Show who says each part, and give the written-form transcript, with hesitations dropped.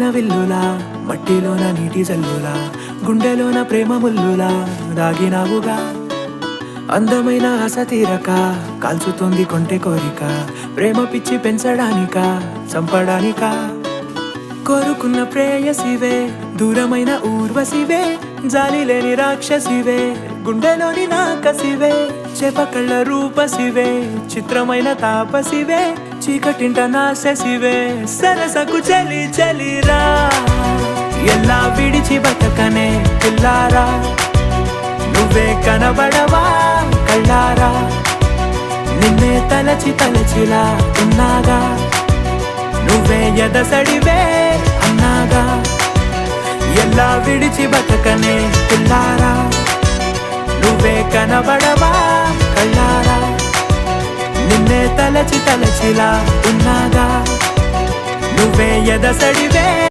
Speaker 1: విల్లులా మట్టిలోన నీటి జల్లులా గుండెలోన ప్రేమ ముల్లులా దాగినావుగా అందమైన ఆశ తీరక కాల్చుతుంది కొంటె కోరిక ప్రేమ పిచ్చి పెంచడానిక చంపడానిక కోరుకున్న ప్రేయసివే దూరమైన ఊర్వశివే జాలి లేని రాక్షసివే గుండెలోని నాకసివే చేపకళ్ళ రూపసివే చిత్రమైన తాపసివే చీకటింట నాశసివే సరసకు చలి చలిరా ఎలా విడిచి బతకనే పిల్లారా నువ్వే కనబడవా కళ్ళారా నిన్నే తలచి తలచిలా ఉన్నాగా నువ్వే ఎదసడివే అన్నాగా ఎలా విడిచి బతకనే పిల్లారా నువ్వే కనబడవా కళ్ళారా నిన్నే తలచి తలచిలా ఉన్నాగా నువ్వే ఎదసడివే